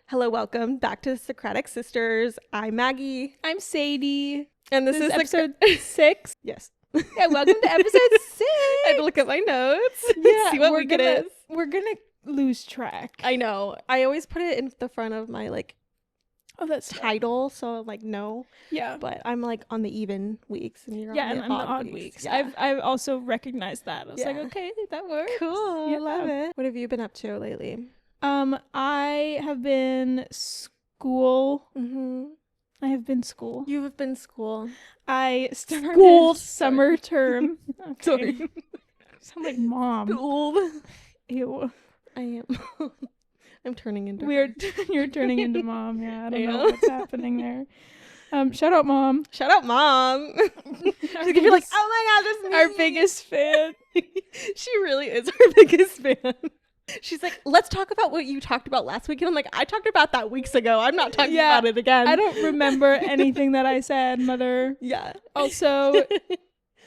Hello, welcome back to the Socratic Sisters. I'm Maggie. I'm Sadie. And this is episode 6. Yes. Yeah, welcome to episode 6. I had to look at my notes. Yeah, see what week it is. We're gonna lose track. I know. I always put it in the front of my that's title, so no. Yeah. But I'm on the even weeks, and you're on and the I'm the odd odd weeks. Yeah. I've also recognized that. I was like, Yeah. okay, that works. Cool. Yeah. I love it. What have you been up to lately? I have been school. Mm-hmm. I have been school. You have been school. I started School. summer term. Okay. Sorry. Sound like mom. School. Ew. I am. I'm turning into Weird. You're turning into mom. Yeah, I don't know Yeah. what's happening there. Shout out mom. Shout out, Mom. She's gonna be like, oh my God, this is our me." biggest fan. She really is our biggest fan. She's like, let's talk about what you talked about last week. And I'm like, I talked about that weeks ago. I'm not talking Yeah, about it again. I don't remember anything that I said, mother. Yeah. Also,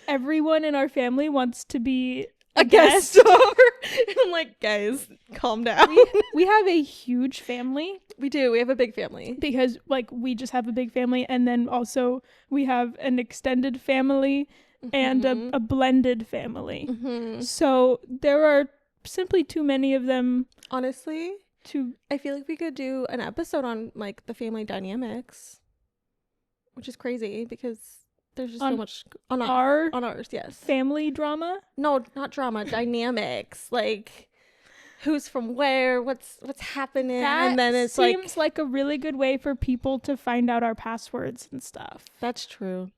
everyone in our family wants to be a guest over. And I'm like, guys, calm down. We have a huge family We do. We have a big family. because we just have a big family, and then also we have an extended family and a blended family. Mm-hmm. So there are simply too many of them Honestly, to I feel like we could do an episode on the family dynamics, which is crazy because there's just so much on ours. Yes. family drama. No, not drama. Dynamics. Who's from where? What's happening? That and then it's seems like a really good way for people to find out our passwords and stuff. that's true.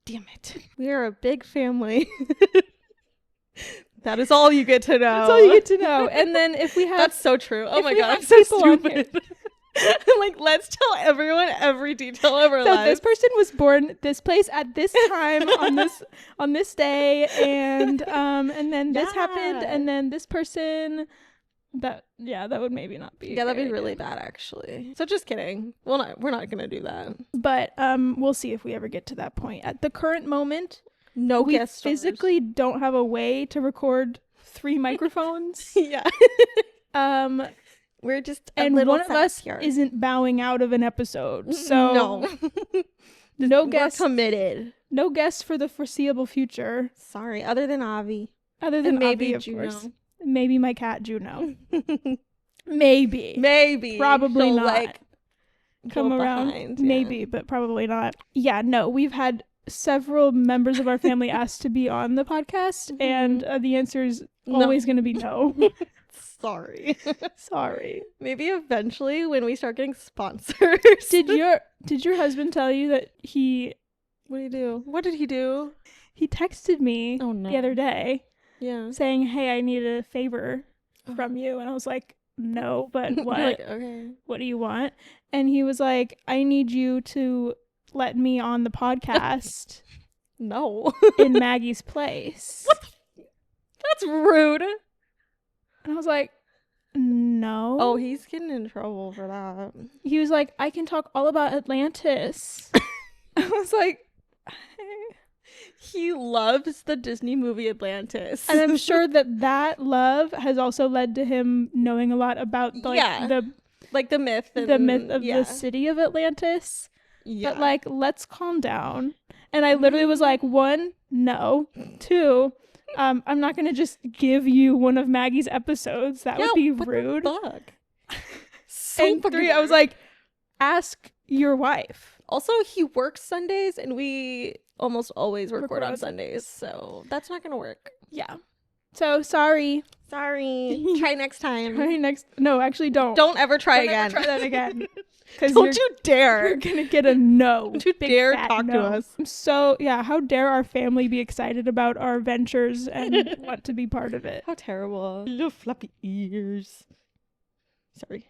Damn it. We are a big family. That is all you get to know. That's all you get to know. And then if we have That's so true. Oh if my we God, have I'm so people on here- stupid. I'm like, let's tell everyone every detail of our so lives. this person was born this place at this time on this day, and then this happened, Yeah. and then this person that would maybe not be Yeah, that'd be great. really bad, actually. So just kidding. We're not gonna do that. But we'll see if we ever get to that point. At the current moment, No we guest stars. physically don't have a way to record 3 microphones. Yeah. We're just a And little one of us here. isn't bowing out of an episode. So no. no We're guests committed. no guests for the foreseeable future. Sorry, other than Avi. Other than And maybe Avi, of Juno. course. Maybe my cat Juno. Maybe. Maybe. Probably She'll, not. Come go around. behind, yeah. Maybe, but probably not. Yeah, no, we've had several members of our family asked to be on the podcast, and the answer is always going to be no. Sorry. Sorry. Maybe eventually when we start getting sponsors. Did your husband tell you that he What did he do? What did he do? he texted me Oh, no. the other day Yeah. saying, "Hey, I need a favor from you," and I was like, "No, but You're what? like, okay. What do you want?" And he was like, "I need you to let me on the podcast No. in Maggie's place." That's rude. And I was like, "No." Oh, he's getting in trouble for that. He was like, "I can talk all about Atlantis." I was like, He loves the Disney movie Atlantis. and I'm sure that love has also led to him knowing a lot about the myth. the myth of the city of Atlantis. Yeah. But let's calm down. And I literally was like, 1, no. 2, I'm not gonna just give you one of Maggie's episodes. That would be what the rude. fuck? So And fucking 3, I was rude. like, ask your wife. Also, he works Sundays, and we almost always record on on Sundays, so that's not gonna work. Yeah. So sorry. Sorry. Try next time. Try next. No, actually, don't. Don't ever try Don't ever again. try that again. Because Don't you you're dare. gonna get a no. Don't you Big dare fat talk to no. us. So yeah, how dare our family be excited about our ventures and want to be part of it? How terrible. Little fluffy ears. Sorry.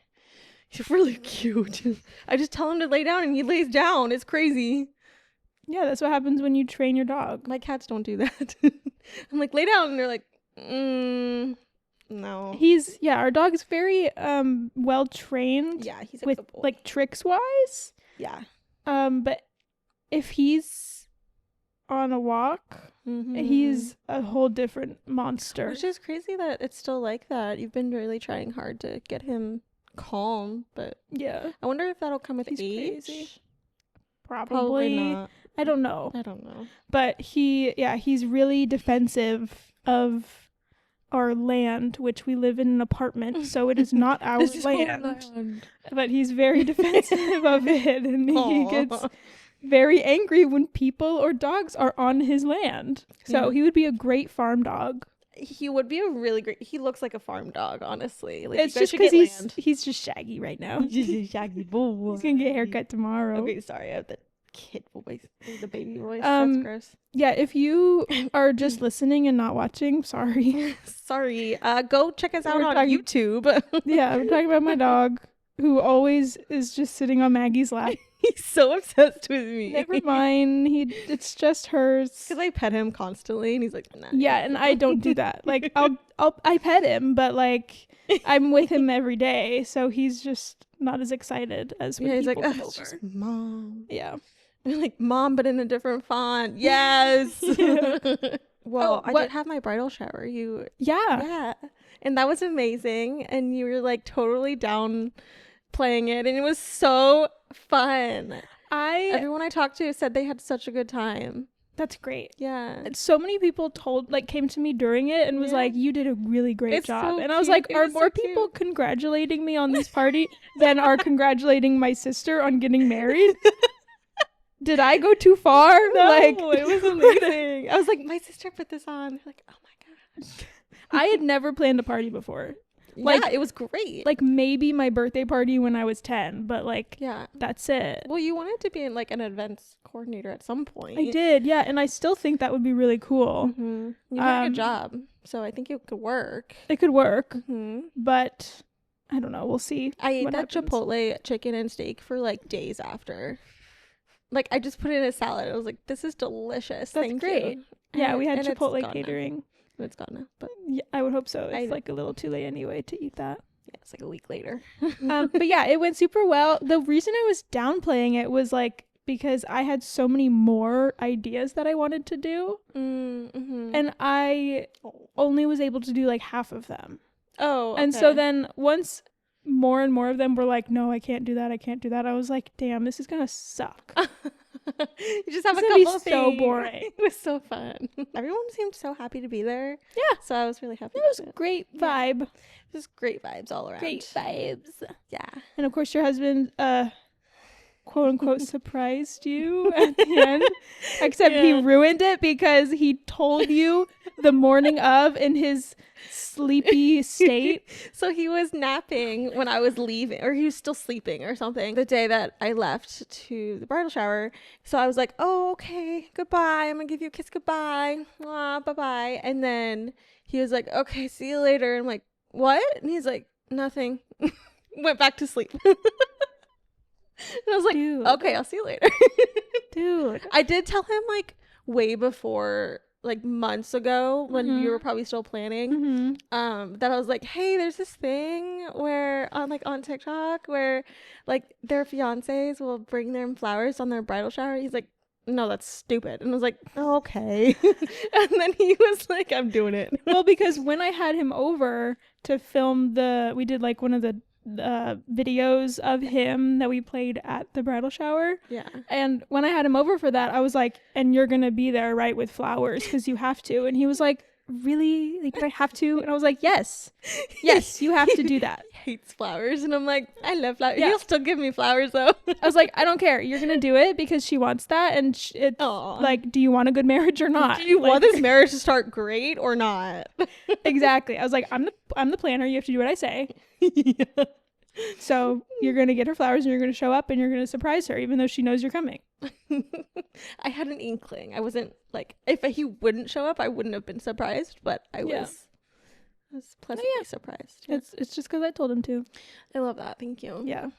He's really cute. I just tell him to lay down and he lays down. It's crazy. Yeah, that's what happens when you train your dog. My cats don't do that. I'm like, lay down. And they're like, no. Our dog's very well trained Yeah, he's a with good boy. like tricks wise. Yeah. But if he's on a walk, he's a whole different monster. Which is crazy that it's still like that. You've been really trying hard to get him calm, but Yeah. I wonder if that'll come with He's age. crazy. Probably Probably. not. I don't know. I don't know. But he's really defensive of our land, which we live in an apartment, so it is not our This is our land. land. But he's very defensive of it, and he Aw. gets very angry when people or dogs are on his land. So Yeah. he would be a great farm dog. He would be a really great. He looks like a farm dog, honestly. Like, It's you guys just should because get land. he's just shaggy right now. Shaggy boy. He's gonna get a haircut tomorrow. Okay, sorry, I have the kid voice, the baby voice. Um, That's gross. Yeah, if you are just listening and not watching, sorry. Sorry. Go check us out We're on talking- YouTube. Yeah, I'm talking about my dog who always is just sitting on Maggie's lap. He's so obsessed with me. Never mind, it's just hers. Because I pet him constantly, and he's like, nah. Yeah, and I don't do that. Like I pet him, but like I'm with him every day, so he's just not as excited as when Yeah, he's like, people "Ugh, come it's over. just mom. Yeah. I'm like, mom, but in a different font. Yes. Well, Oh, I what- did have my bridal shower. Yeah. Yeah. And that was amazing. And you were like totally down playing it. And it was so fun. Everyone I talked to said they had such a good time. That's great. Yeah. So many people came to me during it and was Yeah. like, you did a really great It's job. so And I was cute. like, It are was so more people cute. congratulating me on this party than are congratulating my sister on getting married? Did I go too far? No, Like, it was amazing. I was like, my sister put this on. They're like, oh my God. I had never planned a party before. Like, it was great. Like maybe my birthday party when I was 10, but like yeah. that's it. Well, you wanted to be in like an events coordinator at some point. I did, yeah, and I still think that would be really cool. Mm-hmm. You had a good Um, job, so I think it could work. It could work, Mm-hmm. but I don't know. We'll see. I ate what that happens. Chipotle chicken and steak for like days after. Like, I just put it in a salad. I was like, this is delicious. That's Thank great. you. Yeah, And we had and it's Chipotle gone now. catering. It's gone now, but Yeah, I would hope so. I It's know. like a little too late anyway to eat that. yeah, it's like a week later. But yeah, it went super well. The reason I was downplaying it was like because I had so many more ideas that I wanted to do, Mm-hmm. and I only was able to do like half of them. Oh, And so okay. then once more and more of them were like, no, I can't do that. I was like, damn, this is gonna suck. you just have It's a gonna be couple of so things. boring. It was so fun. Everyone seemed so happy to be there. Yeah. So I was really happy. It was about it. great vibe. Just great vibes all around. Great vibes. Yeah. And of course your husband quote unquote surprised you at the end. Except he Yeah. ruined it because he told you the morning of in his sleepy state. So he was napping when I was leaving, or he was still sleeping or something, the day that I left to the bridal shower. So I was like, oh, okay, goodbye. I'm going to give you a kiss goodbye. Bye-bye. And then he was like, okay, see you later. And I'm like, what? And he's like, nothing. Went back to sleep. And I was like, Dude. okay, I'll see you later. Dude. I did tell him like way before, like months ago when Mhm. you were probably still planning, Mm-hmm. that I was like, hey, there's this thing where on TikTok where like their fiancés will bring them flowers on their bridal shower. He's like, no, that's stupid. And I was like, oh, okay. And then he was like, I'm doing it. Well, because when I had him over to film we did like one of the videos of him that we played at the bridal shower. Yeah. And when I had him over for that, I was like, and you're going to be there, right, with flowers because you have to. And he was like, really? Like, I have to? And I was like, yes, you have to do that. He hates flowers. And I'm like, I love flowers. Yeah. He'll still give me flowers though. I was like, I don't care. You're going to do it because she wants that. And it's Aw. like, do you want a good marriage or not? Do you Like, want this marriage to start great or not? Exactly. I was like, I'm the planner. You have to do what I say. Yeah. So you're going to get her flowers and you're going to show up and you're going to surprise her even though she knows you're coming. I had an inkling. I wasn't like, if he wouldn't show up, I wouldn't have been surprised, but I Yeah. was pleasantly surprised. Yeah. It's just because I told him to. I love that. Thank you. Yeah.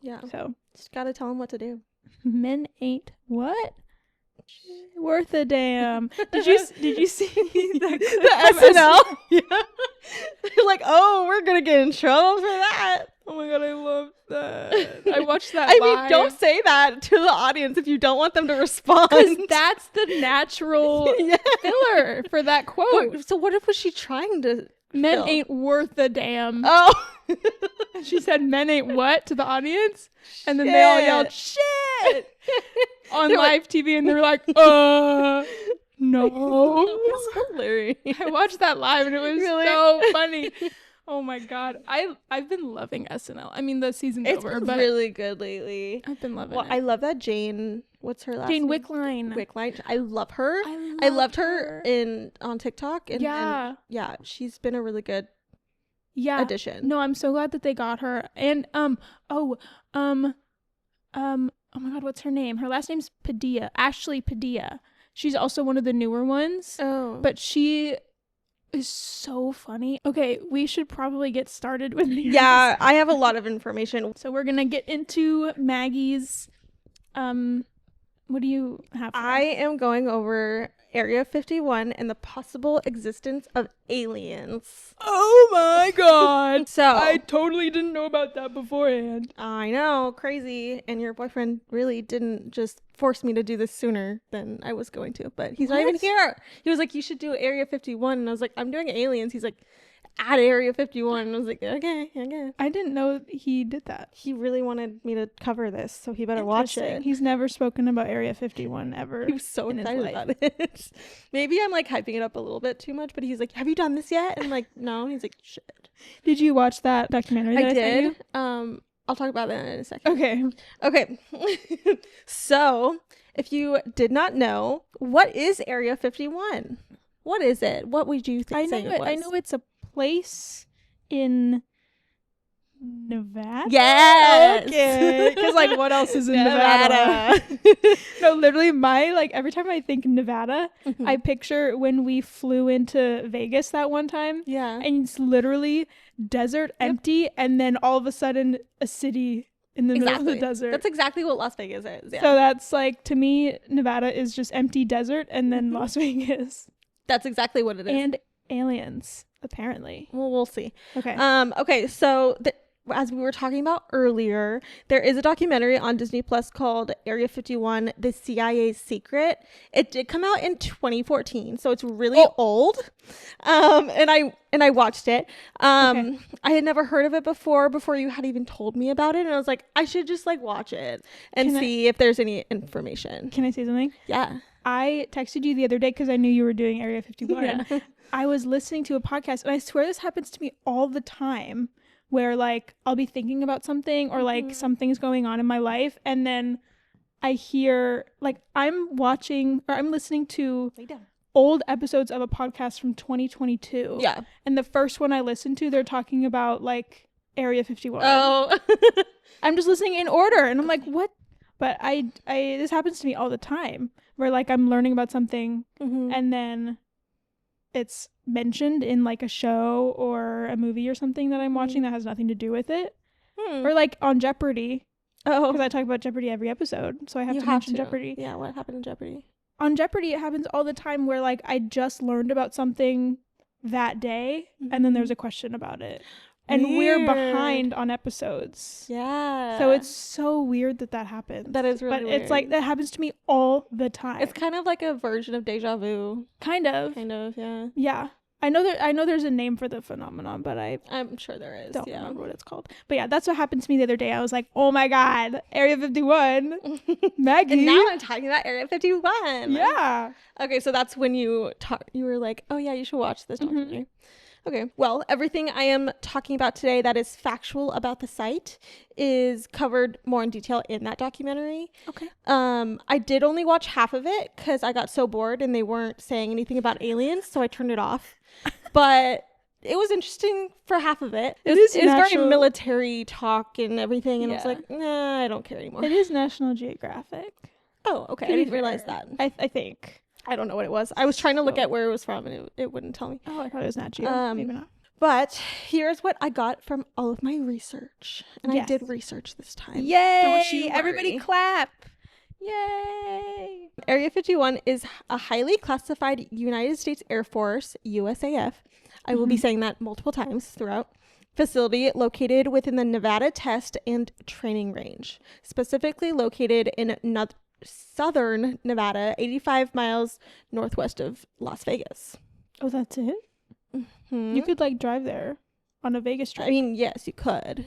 Yeah. So Just gotta tell him what to do. men ain't what? Worth a damn. Did you see The SNL? Yeah. They're like, oh, we're gonna get in trouble for that. Oh my god, I love that. I watched that I mean, live. don't say that to the audience if you don't want them to respond. Because that's the natural Yeah. filler for that quote. So what if was she trying to Men Phil. ain't worth a damn. Oh. And she said, "Men ain't what?" to the audience. And then they all yelled, "Shit!" on live TV. And they were like, no. It's hilarious. I watched that live and it was so funny. Oh my God. I've been loving SNL. I mean, the season's It's over, been but really good lately. I've been loving Well, it. I love that Jane. What's her last Jane name? Wickline. Wickline. I love her. I loved her on TikTok. And yeah, she's been a really good addition. No, I'm so glad that they got her. And oh my God, what's her name? Her last name's Padilla. Ashley Padilla. She's also one of the newer ones. Oh. But she is so funny. Okay, we should probably get started with these. Yeah, I have a lot of information. So we're gonna get into Maggie's. What do you have? I am going over Area 51 and the possible existence of aliens. Oh my God! So I totally didn't know about that beforehand. I know, crazy. And your boyfriend really didn't just force me to do this sooner than I was going to, but he's not even here. He was like, "You should do Area 51," and I was like, "I'm doing aliens." He's like, "At Area 51," and I was like, okay. I didn't know he did that. He really wanted me to cover this, so he better watch it. He's never spoken about Area 51 ever. He was so excited about it. Maybe I'm like hyping it up a little bit too much, but he's like, "Have you done this yet?" And I'm like, "No." And he's like, "Shit." Did you watch that documentary that I did. sent you? I'll talk about that in a second. Okay. So, if you did not know, what is Area 51? What is it? What would you think? I know it's a place in Nevada. Yes. Okay. Because like, what else is in Nevada? No, literally, every time I think Nevada, I picture when we flew into Vegas that one time. Yeah. And it's literally desert, empty, and then all of a sudden a city in the middle of the desert. That's exactly what Las Vegas is. Yeah. So that's like, to me, Nevada is just empty desert, and then Las Vegas. That's exactly what it is. And aliens, apparently. Well, we'll see. Okay. Okay. So as we were talking about earlier, there is a documentary on Disney Plus called Area 51, The CIA's Secret. It did come out in 2014, so it's really old. And I watched it. I had never heard of it before you had even told me about it, and I was like, I should just like watch it and see if there's any information. Can I say something? Yeah. I texted you the other day because I knew you were doing Area 51. Yeah. I was listening to a podcast, and I swear this happens to me all the time, where like I'll be thinking about something or like something's going on in my life, and then I hear like I'm listening to old episodes of a podcast from 2022. Yeah. And the first one I listened to, they're talking about like Area 51. Oh. I'm just listening in order, and I'm like, what? But I this happens to me all the time, where like I'm learning about something and then it's mentioned in like a show or a movie or something that I'm watching that has nothing to do with it. Or like on Jeopardy. Because I talk about Jeopardy every episode, so I have to mention Jeopardy. Yeah, what happened in Jeopardy? On Jeopardy, it happens all the time where like I just learned about something that day and then there's a question about it. And we're behind on episodes. Yeah. So it's so weird that happes. That is really weird. But it's like, that happens to me all the time. It's kind of like a version of deja vu. Kind of, yeah. Yeah. I know there's a name for the phenomenon, but I'm sure there is. Don't remember what it's called. But yeah, that's what happened to me the other day. I was like, oh my God, Area 51. Maggie. And now I'm talking about Area 51. Yeah. Okay, so that's when you were like, oh yeah, you should watch this documentary. Okay, well, everything I am talking about today that is factual about the site is covered more in detail in that documentary. Okay. I did only watch half of it because I got so bored and they weren't saying anything about aliens, so I turned it off. But it was interesting for half of it. It was very military talk and everything, and I was like, nah, I don't care anymore. It is National Geographic. Oh, okay. I didn't realize that. I think. I don't know what it was. I was trying to look at where it was from, and it wouldn't tell me. Oh, I thought it was Nat Geo. Maybe not. But here's what I got from all of my research. And I did research this time. Yay! Don't you worry. Everybody clap. Yay! Area 51 is a highly classified United States Air Force, USAF. I will be saying that multiple times throughout. Facility located within the Nevada Test and Training Range, specifically located in southern Nevada, 85 miles northwest of Las Vegas. Oh, that's it? You could like drive there. on a Vegas trip. I mean, yes, you could.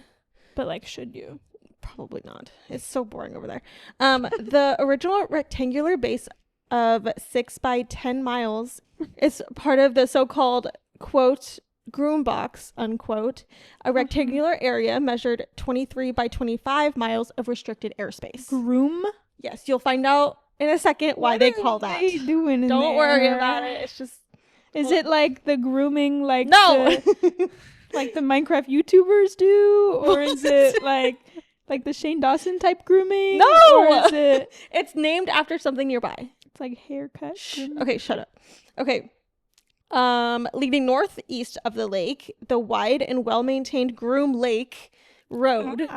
But like, should you? Probably not. It's so boring over there. The original rectangular base of 6 by 10 miles is part of the so-called, quote, groom box, unquote, a rectangular area measured 23 by 25 miles of restricted airspace. Groom? Yes, you'll find out in a second why they call that. What are they doing in Don't there? worry about it. It's just... Is it like the grooming like No! like the Minecraft YouTubers do? Or is it like the Shane Dawson type grooming? No! Or is it... It's named after something nearby. It's like haircut. Okay, shut up. Okay. Leading northeast of the lake, the wide and well-maintained Groom Lake Road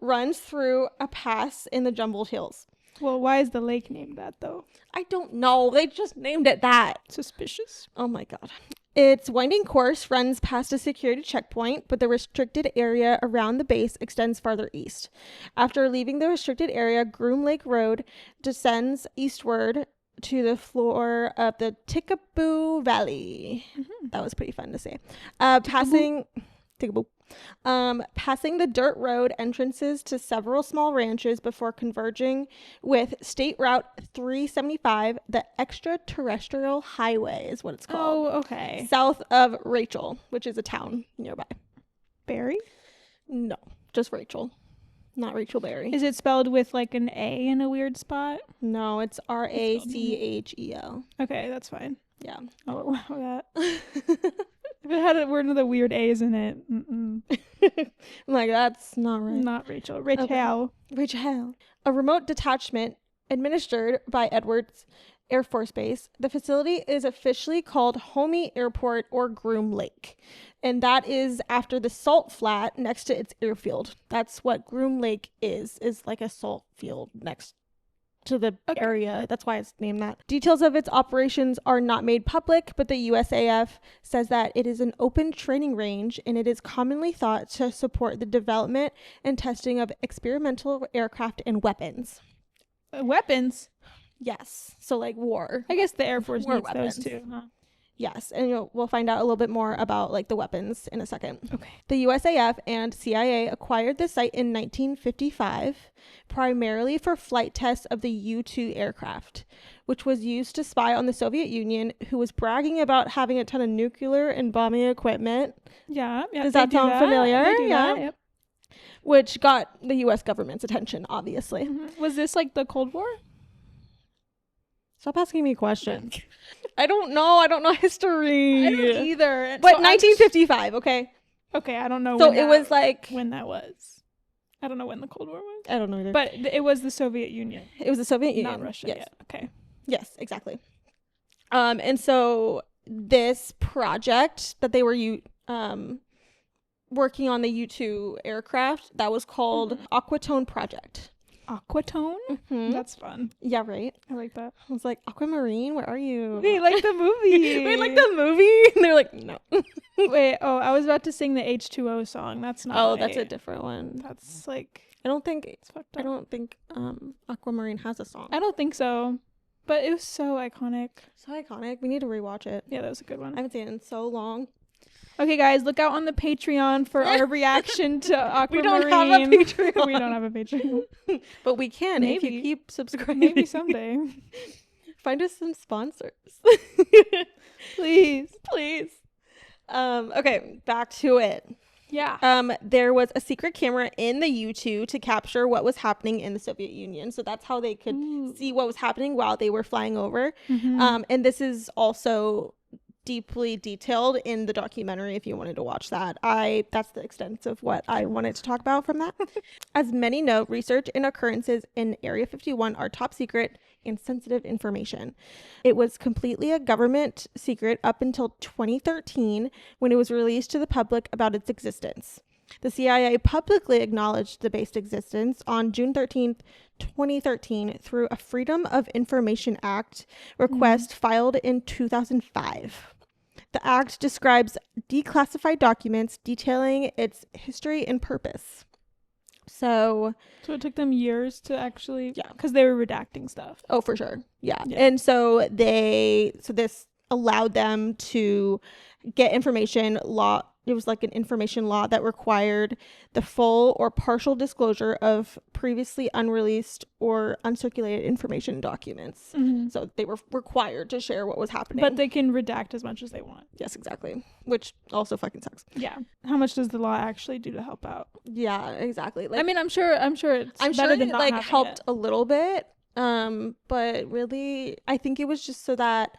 runs through a pass in the jumbled hills. Well, why is the lake named that though? I don't know. They just named it that. Suspicious. Oh my god. Its winding course runs past a security checkpoint, but the restricted area around the base extends farther east. After leaving the restricted area, Groom Lake Road descends eastward to the floor of the Tickaboo Valley. That was pretty fun to say. Passing the dirt road entrances to several small ranches before converging with State Route 375, the extraterrestrial highway is what it's called. Oh, okay. South of Rachel, which is a town nearby. Berry? No, just Rachel. Not Rachel Berry. Is it spelled with like an A in a weird spot? No, it's Rachel. Okay, that's fine. Yeah. I'll allow that. If it had a word with a weird A's in it, I'm like, that's not right. Not Rachel. Rachel. Okay. Rachel. A remote detachment administered by Edwards Air Force Base. The facility is officially called Homey Airport or Groom Lake. And that is after the salt flat next to its airfield. That's what Groom Lake is like a salt field next to the area. That's why it's named that. Details of its operations are not made public, but the USAF says that it is an open training range and it is commonly thought to support the development and testing of experimental aircraft and weapons. Weapons? Yes. So like war. I guess the Air Force War needs weapons. those too. Huh? Yes, and we'll find out a little bit more about like the weapons in a second. Okay. The USAF and CIA acquired the site in 1955, primarily for flight tests of the U-2 aircraft, which was used to spy on the Soviet Union, who was bragging about having a ton of nuclear and bombing equipment. Yeah. Does that sound familiar? They do that, yep. Which got the U.S. government's attention, obviously. Mm-hmm. Was this like the Cold War? Stop asking me questions. I don't know. I don't know history. I don't either. But so 1955, okay? Okay, I don't know. So it was like... when that was. I don't know when the Cold War was. I don't know either. But it was the Soviet Union. It was the Soviet Union. Not Russia Yes. yet. Okay. Yes, exactly. And so this project that they were working on the U-2 aircraft, that was called Aquatone Project. Aquatone? Mm-hmm. That's fun. Yeah, right? I like that. I was like, Aquamarine, where are you? Wait, like the movie. Wait, like the movie? And they're like, no. Wait, I was about to sing the H2O song. That's not Oh, right. that's a different one. That's like... I don't think it's fucked up. I don't think Aquamarine has a song. I don't think so. But it was so iconic. So iconic. We need to rewatch it. Yeah, that was a good one. I haven't seen it in so long. Okay, guys, look out on the Patreon for our reaction to Aquamarine. We don't have a Patreon. We don't have a Patreon. But we can if Maybe. you keep subscribing. Maybe someday. Find us some sponsors. Please. Please. Okay, back to it. Yeah. There was a secret camera in the U-2 to capture what was happening in the Soviet Union. So that's how they could see what was happening while they were flying over. Mm-hmm. And this is also deeply detailed in the documentary if you wanted to watch that. That's the extent of what I wanted to talk about from that. As many know, research and occurrences in Area 51 are top secret and sensitive information. It was completely a government secret up until 2013 when it was released to the public about its existence. The CIA publicly acknowledged the base's existence on June 13th, 2013 through a Freedom of Information Act request filed in 2005. The act describes declassified documents detailing its history and purpose. So it took them years to actually... Yeah. Because they were redacting stuff. Oh, for sure. Yeah. Yeah. And so this allowed them to get information, it was like an information law that required the full or partial disclosure of previously unreleased or uncirculated information documents. So they were required to share what was happening. But they can redact as much as they want. Yes, exactly. Which also fucking sucks. Yeah. How much does the law actually do to help out? Yeah, exactly. Like, I mean, I'm sure it's better than it not like having helped it. a little bit. But really, I think it was just so that,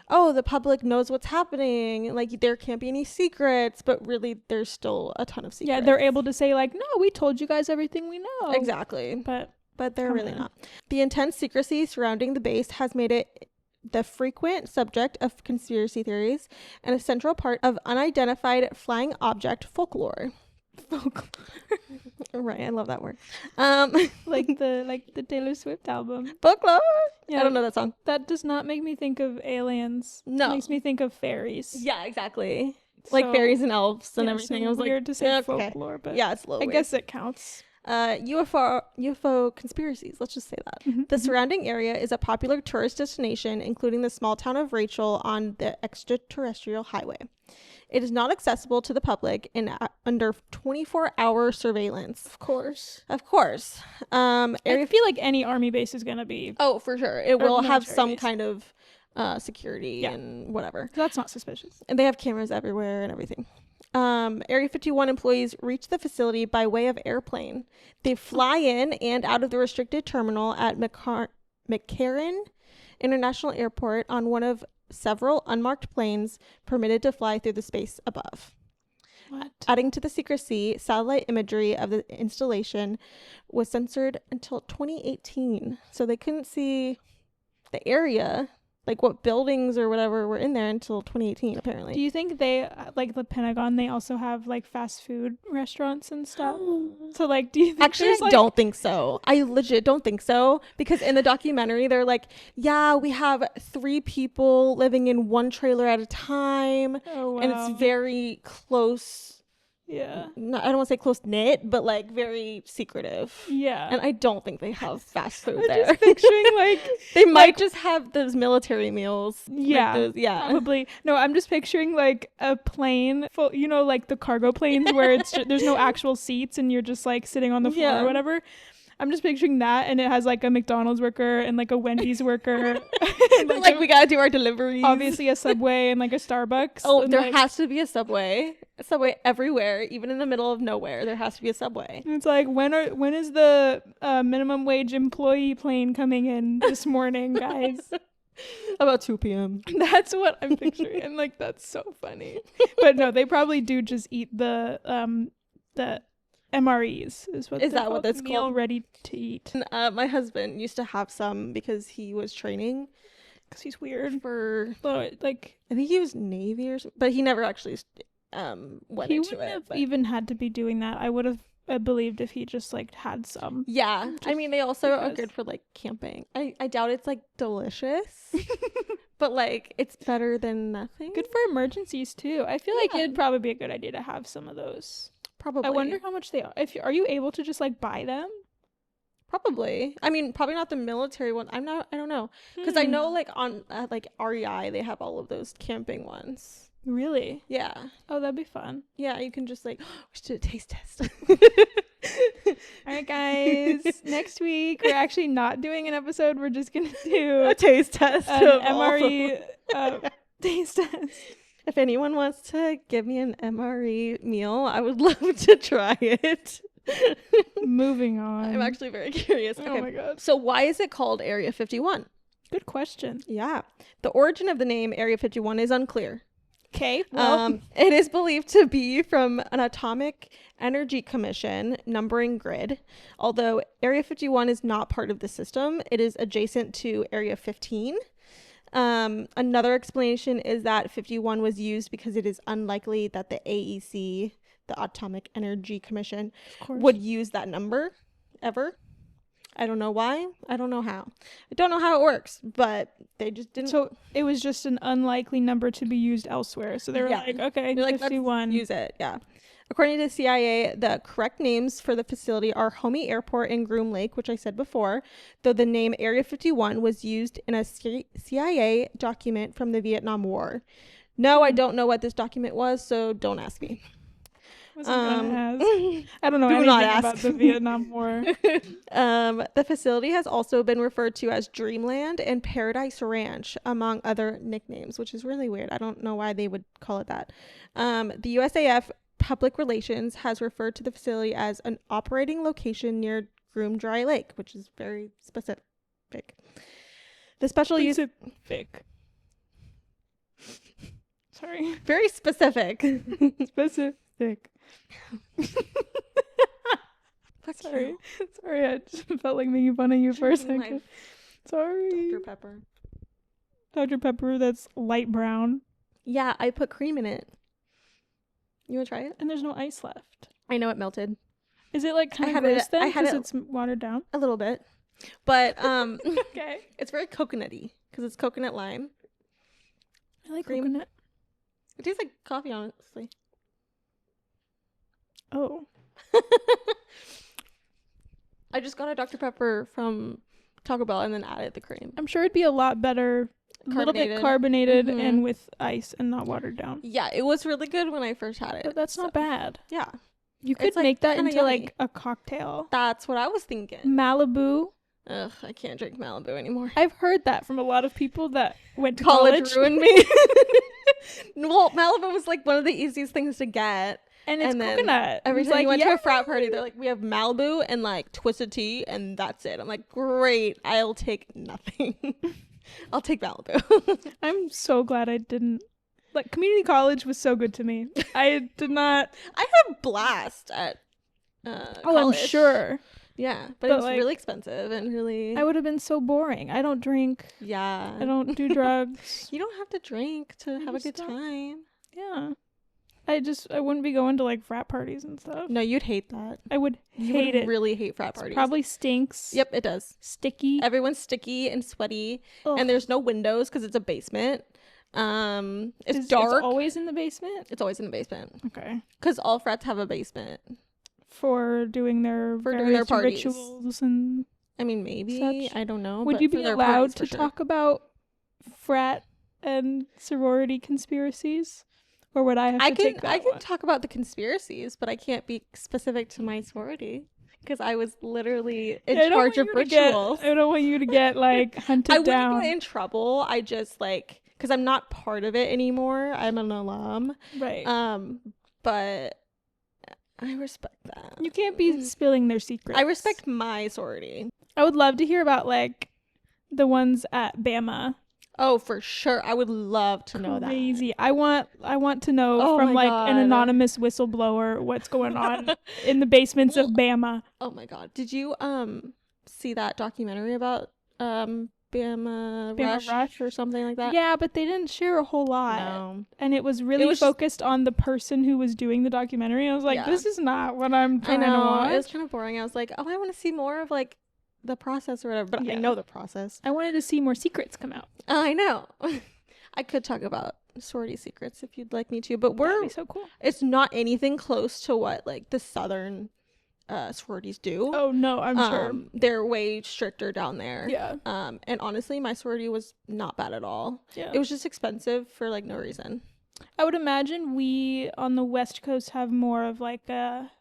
oh, the public knows what's happening. Like, there can't be any secrets, but really there's still a ton of secrets. Yeah, they're able to say like, no, we told you guys everything we know. Exactly. But they're really not. The intense secrecy surrounding the base has made it the frequent subject of conspiracy theories and a central part of unidentified flying object folklore. Right, I love that word. like the Taylor Swift album. Folklore. Yeah, I don't know that song. That does not make me think of aliens. No. It makes me think of fairies. Yeah, exactly. Like fairies and elves and everything. So I was weird like, to say okay. folklore, but yeah, it's a little I weird. guess it counts. UFO conspiracies. Let's just say that. The surrounding area is a popular tourist destination, including the small town of Rachel on the extraterrestrial highway. It is not accessible to the public and under 24-hour surveillance. Of course. I feel like any army base is gonna be. Oh, for sure. It will have military some base. kind of security and whatever. That's not suspicious. And they have cameras everywhere and everything. Area 51 employees reach the facility by way of airplane. They fly in and out of the restricted terminal at McCarran International Airport on one of several unmarked planes permitted to fly through the space above. What? Adding to the secrecy, satellite imagery of the installation was censored until 2018. So they couldn't see the area, like what buildings or whatever were in there, until 2018, apparently. Do you think they, like the Pentagon, they also have like fast food restaurants and stuff? So like, do you think Actually, I don't think so. I legit don't think so, because in the documentary they're like, yeah, we have 3 people living in one trailer at a time. Oh, wow. And it's very close. Yeah. I don't want to say close knit, but like very secretive. Yeah. And I don't think they have fast food I'm there. just picturing like They might just have those military meals. Yeah, like those, probably. No, I'm just picturing like a plane full, you know, like the cargo planes where it's there's no actual seats and you're just like sitting on the floor or whatever. I'm just picturing that, and it has like a McDonald's worker and like a Wendy's worker. like we gotta do our deliveries. Obviously a Subway and like a Starbucks. Oh, and, there has to be a Subway. A Subway everywhere, even in the middle of nowhere. There has to be a Subway. It's like, when is the minimum wage employee plane coming in this morning, guys? About 2 p.m. That's what I'm picturing. And like, that's so funny. But no, they probably do just eat the MREs is that what that's meal called? Ready to eat. And, my husband used to have some because he was training. Because he's weird. For like, I think he was Navy or something, but he never actually went he into wouldn't it. have But even had to be doing that. I would have believed if he just like had some. yeah, I mean, they also are because- good for like camping. I doubt it's like delicious, but like it's better than nothing. Good for emergencies too. I feel like Yeah. it'd probably be a good idea to have some of those. Probably. I wonder how much they are. Are you able to just like buy them? Probably. I mean, probably not the military one. I don't know, because I know like on like REI they have all of those camping ones. Really? Yeah. Oh, that'd be fun. Yeah, you can just like we should do a taste test. All right, guys. Next week we're actually not doing an episode. We're just gonna do A taste test. an of all of MRE taste test. If anyone wants to give me an MRE meal, I would love to try it. Moving on. I'm actually very curious. Oh my god. So why is it called Area 51? Good question. Yeah. The origin of the name Area 51 is unclear. Okay. Well, It is believed to be from an Atomic Energy Commission numbering grid. Although Area 51 is not part of the system, it is adjacent to Area 15. Another explanation is that 51 was used because it is unlikely that the AEC, the Atomic Energy Commission, would use that number ever. I don't know why. I don't know how. I don't know how it works, but they just didn't. so it was just an unlikely number to be used elsewhere. So they were like, okay, They're like, 51. let's use it. Yeah. According to the CIA, the correct names for the facility are Homey Airport and Groom Lake, which I said before, though the name Area 51 was used in a CIA document from the Vietnam War. No, I don't know what this document was, so don't ask me. Wasn't gonna ask. I don't know Do anything not ask. about the Vietnam War. The facility has also been referred to as Dreamland and Paradise Ranch, among other nicknames, which is really weird. I don't know why they would call it that. The USAF Public Relations has referred to the facility as an operating location near Groom Dry Lake, which is very specific. The special use... Specific. Sorry. Very specific. Specific. Sorry. Sorry, I just felt like making fun of you for a second. My Sorry. Dr. Pepper. Dr. Pepper that's light brown. Yeah, I put cream in it. You want to try it? And there's no ice left. I know it melted. Is it like kind I of had gross it- then I had because it- it's watered down? A little bit. But Okay. it's very coconutty because it's coconut lime. I like Cream. coconut. It tastes like coffee, honestly. Oh. I just got a Dr. Pepper from Taco Bell and then added the cream. I'm sure it'd be a lot better, a little bit carbonated Mhm. and with ice and not watered down. Yeah, it was really good when I first had it. But that's not bad. Yeah, You could It's, like, make that kinda into yummy. like a cocktail. that's what I was thinking. Malibu. Ugh, I can't drink Malibu anymore. I've heard that from a lot of people that went to College college. ruined me. Well, Malibu was like one of the easiest things to get. And it's And then coconut. Every It's time like, you went to yeah. a frat party, they're like, we have Malibu and like Twisted Tea, and that's it. I'm like, great. I'll take nothing. I'll take Malibu. I'm so glad I didn't. Like, community college was so good to me. I did not. I had a blast at Oh, college. I'm sure. Yeah, but But, it was like, really expensive and really. I would have been so boring. I don't drink. Yeah. I don't do drugs. You don't have to drink to have a just good don't. time. Yeah. I wouldn't be going to like frat parties and stuff. No, you'd hate that. I would You hate would it. really hate frat It parties. probably stinks. Yep, it does. Sticky. Everyone's sticky and sweaty, Ugh. and there's no windows because it's a basement. It's It's dark. always in the basement. It's always in the basement Okay. because all frats have a basement. For doing their For doing their various parties. rituals and I mean, maybe Such. I don't know. would but you for be their allowed parties, to for sure. talk about frat and sorority conspiracies, or would I have to take that I can one? talk about the conspiracies, but I can't be specific to my sorority because I was literally in I don't charge want of you to get- rituals. I don't want you to get like hunted I wouldn't down. get in trouble. I just like because I'm not part of it anymore. I'm an alum. Right. But I respect that. You can't be spilling their secrets. I respect my sorority. I would love to hear about like the ones at Bama. Oh, for sure. I would love to know that. Crazy. I want to know Oh from my like an God. anonymous whistleblower what's going on in the basements of Bama. Oh my God. Did you see that documentary about Bama Rush or something like that? Yeah, but they didn't share a whole lot. No. And it was really was just- focused on the person who was doing the documentary. I was like, Yeah. this is not what I'm I trying to know. watch. It was kind of boring. I was like, oh, I want to see more of like the process or whatever. But Yeah. I know the process. I wanted to see more secrets come out. I know. I could talk about sorority secrets if you'd like me to, but That'd be so cool. it's not anything close to what like the southern sororities do. Oh no, I'm sure. They're way stricter down there. Yeah. And honestly, my sorority was not bad at all. Yeah. It was just expensive for like no reason. I would imagine we on the West Coast have more of like a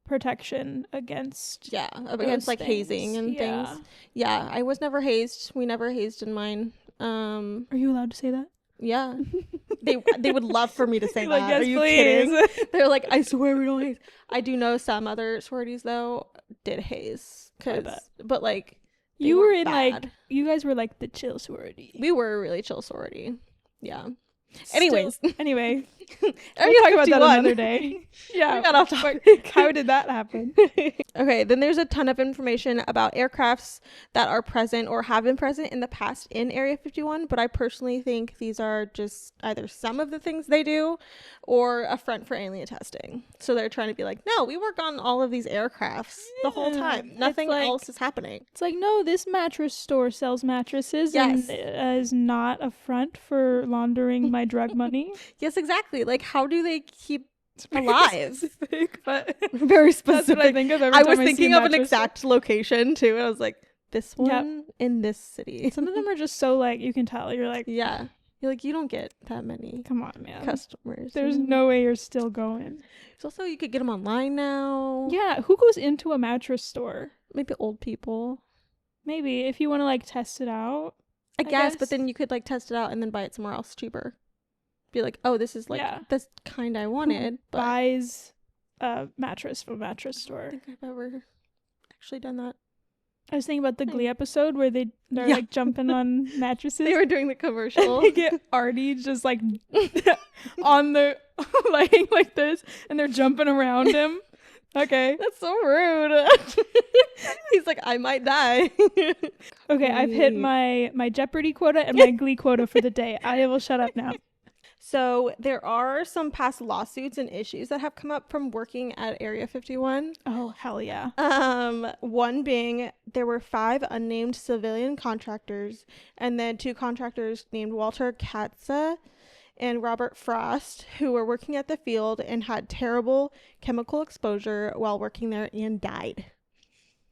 protection against Yeah, those against like things. hazing and Yeah. things. Yeah, I was never hazed. We never hazed in mine. Are you allowed to say that? Yeah. they would love for me to say Like, that. yes, Are you please. kidding? They're like, I swear we don't haze. I do know some other sororities though did haze, bet. but like they You were weren't in bad. like you guys were like the chill sorority. We were a really chill sorority. Yeah. Anyways, Anyway, Area we'll talk about 51. that another day. Yeah. We got off but topic. How did that happen? Okay, then there's a ton of information about aircrafts that are present or have been present in the past in Area 51, but I personally think these are just either some of the things they do or a front for alien testing. So they're trying to be like, no, we work on all of these aircrafts the whole Yeah, time. it's Nothing like- else is happening. It's like, no, this mattress store sells mattresses Yes. and is not a front for laundering my drug money. Yes, exactly. Like, how do they keep alive? Specific, but Very that's specific. what I think of every I time was see thinking a of an mattress store. exact location too. And I was like, this Yep. one in this city. Some of them are just so like you can tell you're like Yeah. You're like, you don't get that many Come on, man. customers. There's no way you're still going. Also, you could get them online now. Yeah, who goes into a mattress store? Maybe old people. Maybe if you want to like test it out. I guess, but then you could like test it out and then buy it somewhere else cheaper. Be like, oh, this is like this kind I wanted. But buys a mattress from a mattress I store. don't think I've ever actually done that. I was thinking about the Glee episode where they're like jumping on mattresses. They were doing the commercial. They get Artie just like on the laying like this, and they're jumping around him. Okay, that's so rude. He's like, I might die. Okay, I've hit my Jeopardy quota and my Glee quota for the day. I will shut up now. So there are some past lawsuits and issues that have come up from working at Area 51. Oh, hell yeah. One being there were 5 unnamed civilian contractors and then 2 contractors named Walter Katza and Robert Frost who were working at the field and had terrible chemical exposure while working there and died.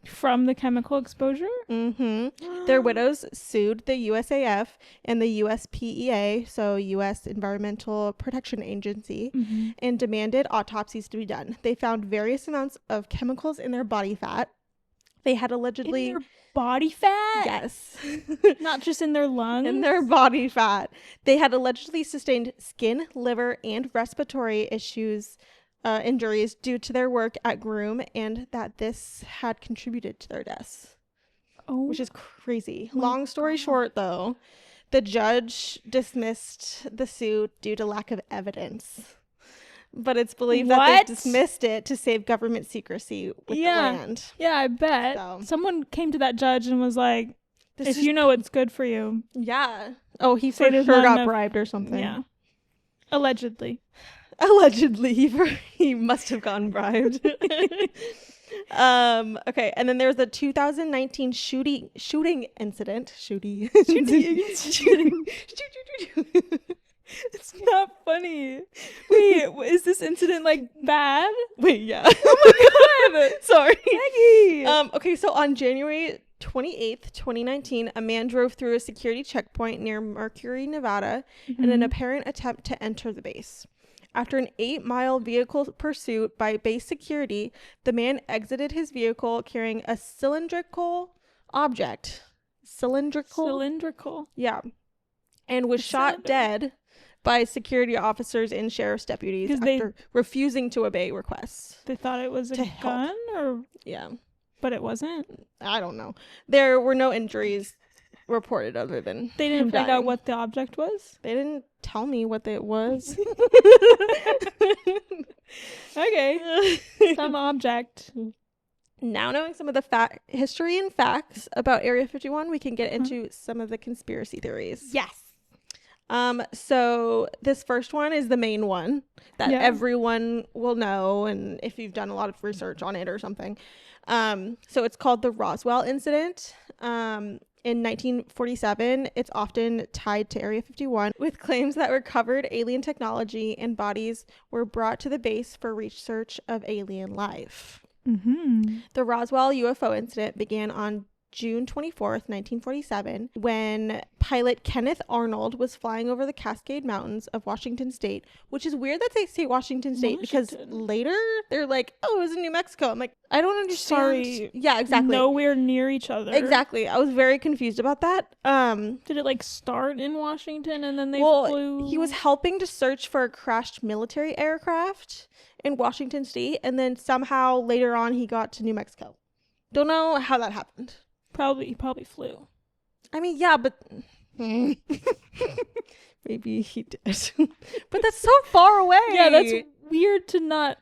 From the chemical exposure? Mm-hmm. Their widows sued the USAF and the USPEA, so U.S. Environmental Protection Agency, and demanded autopsies to be done. They found various amounts of chemicals in their body fat. They had allegedly... In their body fat? Yes. Not just in their lungs? In their body fat. They had allegedly sustained skin, liver, and respiratory injuries due to their work at Groom, and that this had contributed to their deaths. Oh, which is crazy. Long story short, though, the judge dismissed the suit due to lack of evidence. But it's believed that they dismissed it to save government secrecy with the land. Yeah, I bet. So. Someone came to that judge and was like, if you know it's good for you. Yeah. Oh, he for sure got bribed or something. Yeah. Allegedly. Allegedly, he must have gotten bribed. Okay, and then there was a 2019 shooting incident. Shooting. It's not funny. Wait, is this incident like bad? Wait, yeah. Oh my god. Sorry. Maggie. Okay, so on January 28th, 2019, a man drove through a security checkpoint near Mercury, Nevada, in an apparent attempt to enter the base. After an 8-mile vehicle pursuit by base security, the man exited his vehicle carrying a cylindrical object. Cylindrical? Yeah. And was shot dead by security officers and sheriff's deputies after refusing to obey requests. They thought it was a gun? Or yeah. But it wasn't? I don't know. There were no injuries reported other than they didn't find out what the object was? They didn't tell me what it was. Okay. Some object. Now knowing some of the history and facts about Area 51, we can get into some of the conspiracy theories. Yes. So this first one is the main one that everyone will know, and if you've done a lot of research on it or something. So it's called the Roswell incident. In 1947, it's often tied to Area 51 with claims that recovered alien technology and bodies were brought to the base for research of alien life. The Roswell UFO incident began on June 24th, 1947, when pilot Kenneth Arnold was flying over the Cascade Mountains of Washington State, which is weird that they say Washington State because later they're like, oh, it was in New Mexico. I'm like, I don't understand. Sorry. Yeah, exactly. Nowhere near each other. Exactly. I was very confused about that. Did it like start in Washington and then they flew? He was helping to search for a crashed military aircraft in Washington State, and then somehow later on he got to New Mexico. Don't know how that happened. He probably flew. I mean, yeah, but maybe he did. But that's so far away. Yeah, that's weird to not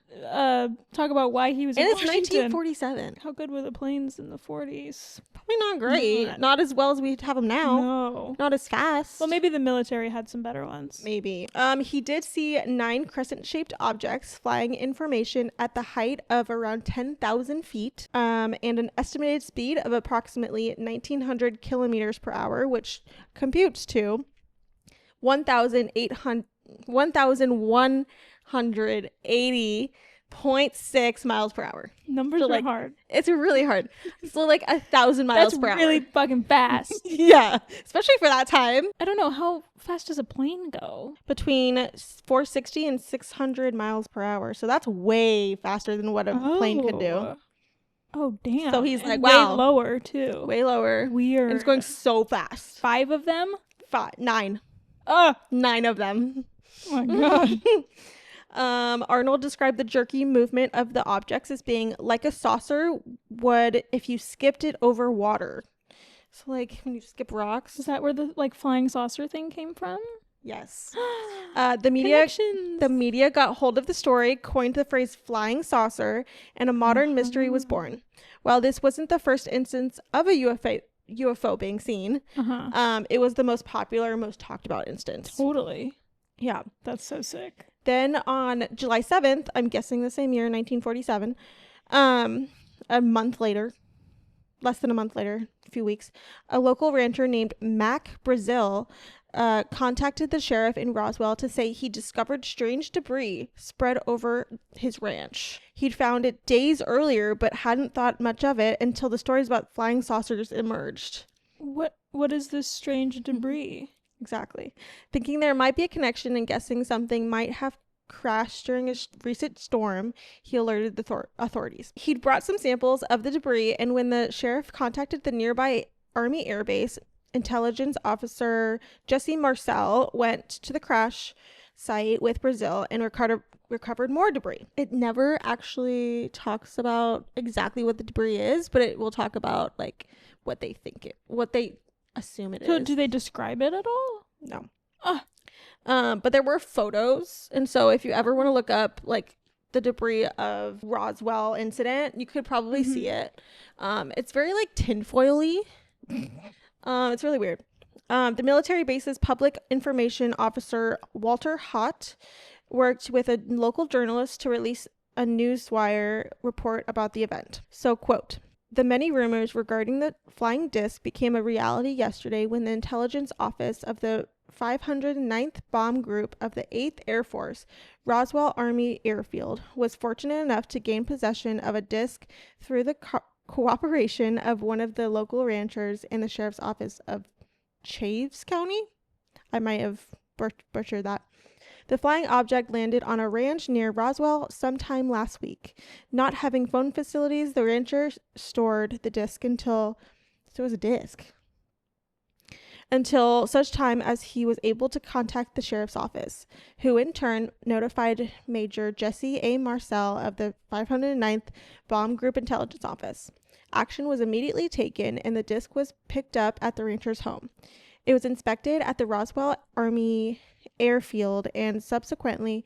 talk about why he was in Washington. And it's 1947. How good were the planes in the 40s? Probably not great. Not as well as we have them now. No. Not as fast. Well, maybe the military had some better ones. Maybe. He did see 9 crescent-shaped objects flying in formation at the height of around 10,000 feet, and an estimated speed of approximately 1,900 kilometers per hour, which computes to 1,180 0.6 miles per hour. Numbers So, are like, hard. It's really hard. So like 1,000 miles That's per hour. really fucking fast. Yeah, especially for that time. I don't know, how fast does a plane go? Between 460 and 600 miles per hour. So that's way faster than what a plane could do. Oh, damn. So he's And like, wow. way lower, too. Way lower. Weird. And it's going so fast. 5 of them? 9. Oh 9 of them. my God. Arnold described the jerky movement of the objects as being like a saucer would if you skipped it over water. So like when you skip rocks. Is that where the like flying saucer thing came from? Yes. The media got hold of the story, coined the phrase flying saucer, and a modern mystery was born. While this wasn't the first instance of a UFO being seen, it was the most popular, most talked about instance. Totally. Yeah. That's so sick. Then on July 7th, I'm guessing the same year, 1947, a month later, less than a month later, a few weeks, a local rancher named Mac Brazil contacted the sheriff in Roswell to say he discovered strange debris spread over his ranch. He'd found it days earlier, but hadn't thought much of it until the stories about flying saucers emerged. What is this strange debris? Exactly. Thinking there might be a connection and guessing something might have crashed during a recent storm, he alerted the authorities. He'd brought some samples of the debris, and when the sheriff contacted the nearby Army Air Base, intelligence officer Jesse Marcel went to the crash site with Brazil and recovered more debris. It never actually talks about exactly what the debris is, but it will talk about like what they assume it is. So do they describe it at all? No. But there were photos, and so if you ever want to look up like the debris of Roswell incident, you could probably see it. It's very like tinfoil-y. It's really weird. The military base's public information officer Walter Hott worked with a local journalist to release a newswire report about the event. So, quote, "The many rumors regarding the flying disc became a reality yesterday when the intelligence office of the 509th Bomb Group of the 8th Air Force, Roswell Army Airfield, was fortunate enough to gain possession of a disc through the cooperation of one of the local ranchers in the sheriff's office of Chaves County." I might have butchered that. "The flying object landed on a ranch near Roswell sometime last week. Not having phone facilities, the rancher stored the disc until such time as he was able to contact the sheriff's office, who in turn notified Major Jesse A. Marcel of the 509th Bomb Group Intelligence Office. Action was immediately taken, and the disc was picked up at the rancher's home. It was inspected at the Roswell Army Airfield and subsequently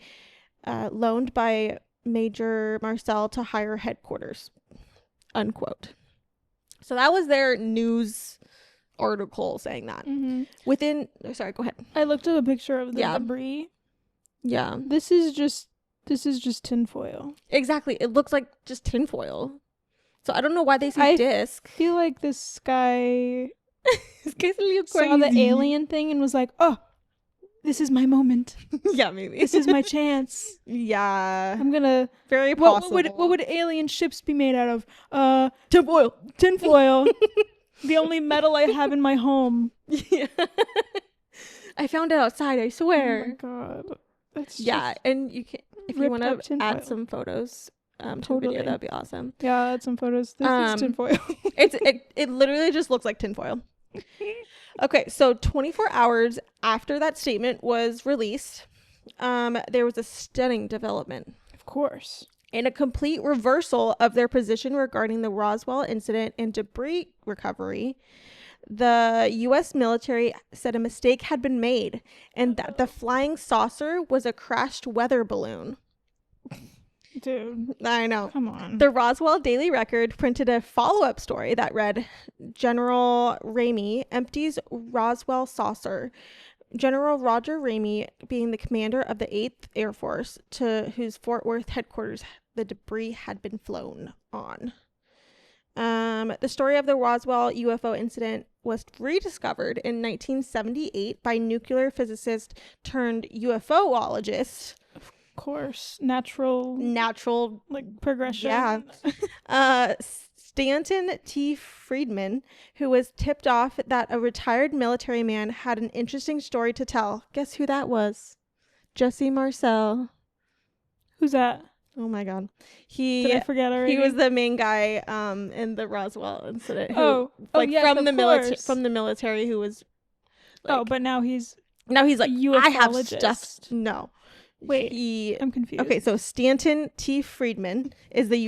loaned by Major Marcel to higher headquarters." Unquote. So that was their news article saying that. Sorry, go ahead. I looked at a picture of the debris. Yeah. This is just tinfoil. Exactly. It looks like just tinfoil. So I don't know why they say disc. I feel like this guy This guy's a little saw the alien thing and was like, "Oh, this is my moment. Yeah, maybe. This is my chance. Yeah. I'm gonna..." Very possible. What would alien ships be made out of? Tinfoil. Tinfoil. The only metal I have in my home. Yeah. I found it outside, I swear. Oh my God. That's and you can, if you want to add tinfoil. some photos to Totally. the video, that'd be awesome. Yeah, add some photos. This is tinfoil. It literally just looks like tinfoil. Okay, so 24 hours after that statement was released, there was a stunning development. Of course. In a complete reversal of their position regarding the Roswell incident and debris recovery, the U.S. military said a mistake had been made and that the flying saucer was a crashed weather balloon. Dude. I know. Come on. The Roswell Daily Record printed a follow-up story that read, "General Ramey empties Roswell saucer." General Roger Ramey being the commander of the 8th Air Force, to whose Fort Worth headquarters the debris had been flown on. The story of the Roswell UFO incident was rediscovered in 1978 by nuclear physicist turned UFOologist course. Natural like progression. Yeah. Stanton T. Friedman, who was tipped off that a retired military man had an interesting story to tell. Guess who that was? Jesse Marcel. Who's that? Oh my God. Did I forget already? He was the main guy in the Roswell incident. Yes, from the military who was but now he's like, I have ufologist. stuff. No. Wait, I'm confused. Okay, so Stanton T. Friedman is the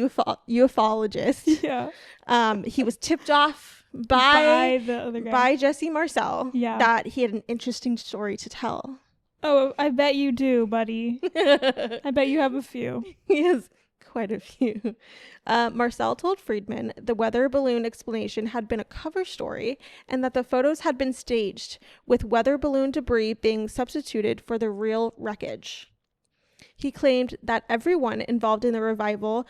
ufologist. Yeah. He was tipped off by the other guy. by Jesse Marcel that he had an interesting story to tell. Oh, I bet you do, buddy. I bet you have a few. He has quite a few. Marcel told Friedman the weather balloon explanation had been a cover story and that the photos had been staged, with weather balloon debris being substituted for the real wreckage. He claimed that everyone involved in the retrieval.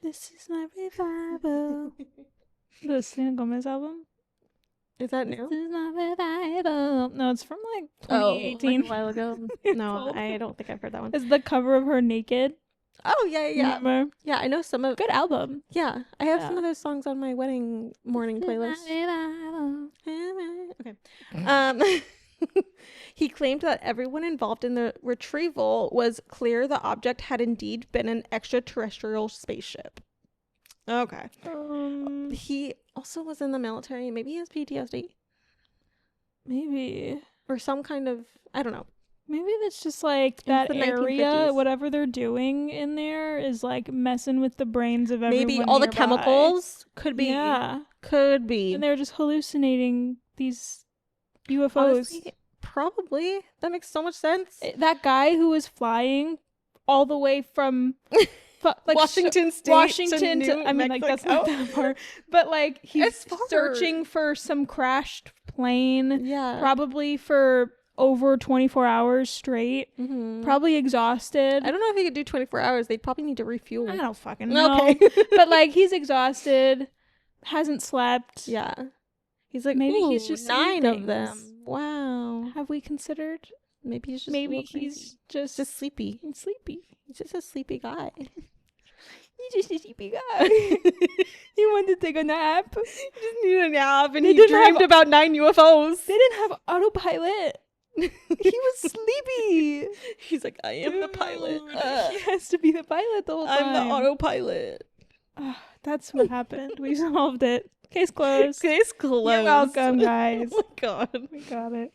This is my revival. The Selena Gomez album? Is that new? This is my revival. No, it's from like 2018. Like a while ago. No, I don't think I've heard that one. It's the cover of her naked. Oh, yeah. Remember? Yeah, I know some of... Good album. Yeah, I have some of those songs on my wedding morning playlist. Okay. He claimed that everyone involved in the retrieval was clear the object had indeed been an extraterrestrial spaceship. Okay. He also was in the military. Maybe he has PTSD. Maybe. Or some kind of... I don't know. Maybe that's just like that area, 1950s. whatever they're doing in there is like messing with the brains of everyone. Maybe all nearby. the chemicals could be. Yeah. Could be. And they're just hallucinating these UFOs. Honestly, probably. That makes so much sense. That guy who was flying all the way from like Washington State Washington to I mean, Mexico. like, that's not that far. But like he's searching for some crashed plane. Yeah. Probably for over 24 hours straight. Mm-hmm. Probably exhausted. I don't know if he could do 24 hours. They'd probably need to refuel. I don't fucking know. Okay. But like he's exhausted, hasn't slept. Yeah. He's like, Maybe ooh, he's just 9 seeing of them. Wow. Have we considered? Maybe he's just Maybe a little he's crazy. just sleepy. sleepy. He's just a sleepy guy. He's just a sleepy guy. He wanted to take a nap. He just needed a nap, and They he didn't dreamed have- about 9 UFOs. They didn't have autopilot. He was sleepy. He's like, I am the pilot. He has to be the pilot the whole time. I'm the autopilot. That's what happened. We solved it. Case closed. Case closed. You're welcome, guys. Oh my God. We got it.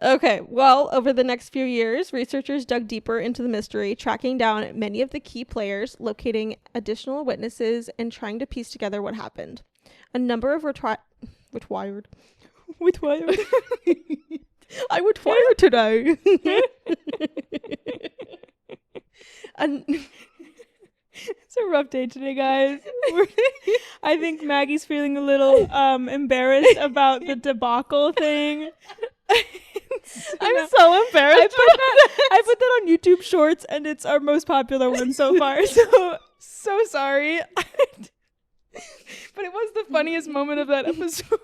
Okay, well, over the next few years, researchers dug deeper into the mystery, tracking down many of the key players, locating additional witnesses, and trying to piece together what happened. A number of With wired. I would fire today. It's a rough day today, guys. I think Maggie's feeling a little embarrassed about the debacle thing. I'm so embarrassed. I put that on YouTube Shorts, and it's our most popular one so far. So sorry. But it was the funniest moment of that episode.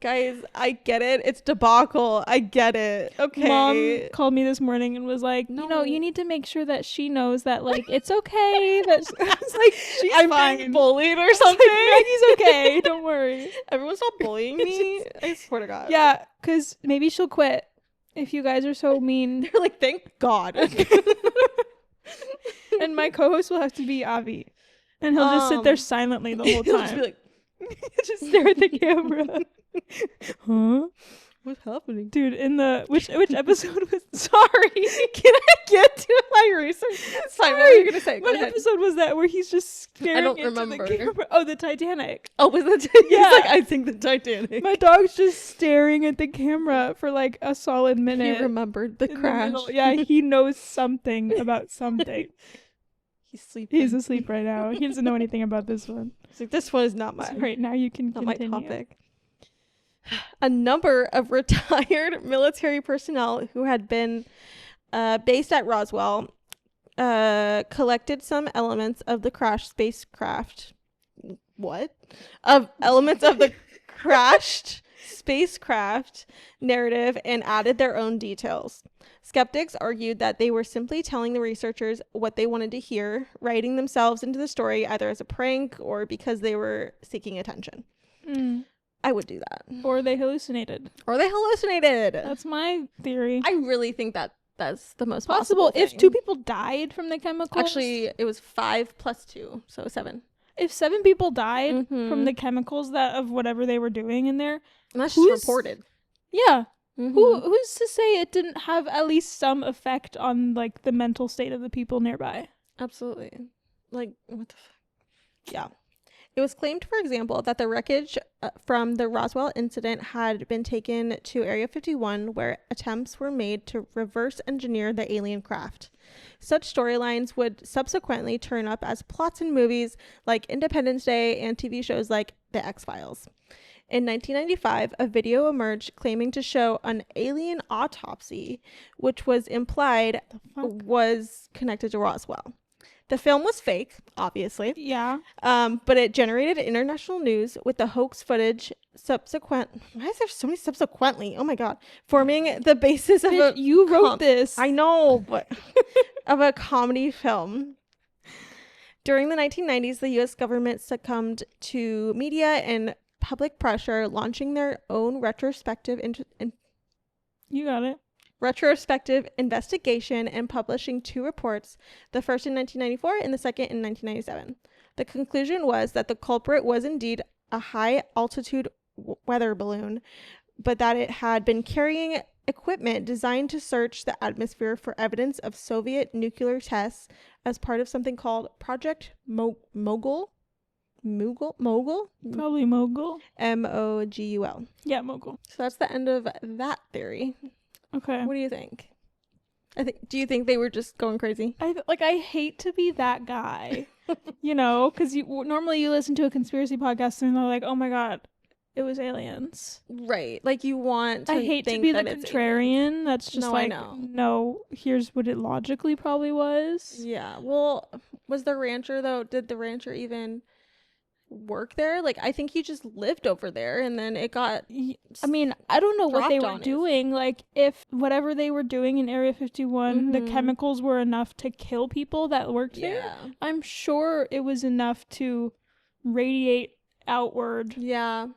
Guys, I get it. It's debacle. I get it. Okay. Mom called me this morning and was like, No. you need to make sure that she knows that, like, it's okay. That I was like, she's I'm fine. being bullied or I was something. like, Maggie's okay. Don't worry. Everyone stop bullying me. I swear to God. Yeah, because maybe she'll quit if you guys are so mean. They're like, thank God. And my co-host will have to be Avi. And he'll just sit there silently the whole He'll just time. be like, just stare at the camera. Huh? what's happening? Dude, in the which episode was sorry. Can I get to my research? It's fine. What were you gonna say? Go What ahead. episode was that where he's just staring don't into remember. the camera? Oh, the Titanic. Oh, was that? Yeah. He's like, I think the Titanic. My dog's just staring at the camera for like a solid minute. He remembered the in the crash. middle. Yeah, he knows something about something. He's sleeping. He's asleep right now. He doesn't know anything about this one. He's like, this one is not my So right now you can not continue. my topic. A number of retired military personnel who had been based at Roswell collected some elements of the crashed spacecraft. What? Of elements of the crashed spacecraft narrative and added their own details. Skeptics argued that they were simply telling the researchers what they wanted to hear, writing themselves into the story either as a prank or because they were seeking attention. I would do that. Or they hallucinated. That's my theory. I really think that that's the most possible thing. If 2 people died from the chemicals. Actually, it was 5 plus 2, so 7. If 7 people died from the chemicals that of whatever they were doing in there, and that's just reported. Yeah. Who's to say it didn't have at least some effect on like the mental state of the people nearby? Absolutely. Like, what the fuck? Yeah. It was claimed, for example, that the wreckage from the Roswell incident had been taken to Area 51, where attempts were made to reverse engineer the alien craft. Such storylines would subsequently turn up as plots in movies like Independence Day and TV shows like The X-Files. In 1995, a video emerged claiming to show an alien autopsy, which was implied was connected to Roswell. The film was fake, obviously. Yeah. But it generated international news with the hoax footage why is there so many subsequently? Oh my God. Forming the basis of you wrote this. I know, but of a comedy film. During the 1990s, the U.S. government succumbed to media and public pressure, launching their own retrospective investigation and publishing 2 reports, the first in 1994 and the second in 1997. The conclusion was that the culprit was indeed a high-altitude weather balloon, but that it had been carrying equipment designed to search the atmosphere for evidence of Soviet nuclear tests as part of something called Project Mogul? Probably Mogul. M-O-G-U-L. Yeah, Mogul. So that's the end of that theory. Okay. What do you think? Do you think they were just going crazy? I hate to be that guy, because normally you listen to a conspiracy podcast and they're like, oh my God, it was aliens. Right. Like you want to I hate to be the contrarian. That's just no, here's what it logically probably was. Yeah. Well, was the rancher though? Did the rancher even work there? Like, I think he just lived over there and then it got I don't know what they were doing. Like, if whatever they were doing in Area 51 the chemicals were enough to kill people that worked there, I'm sure it was enough to radiate outward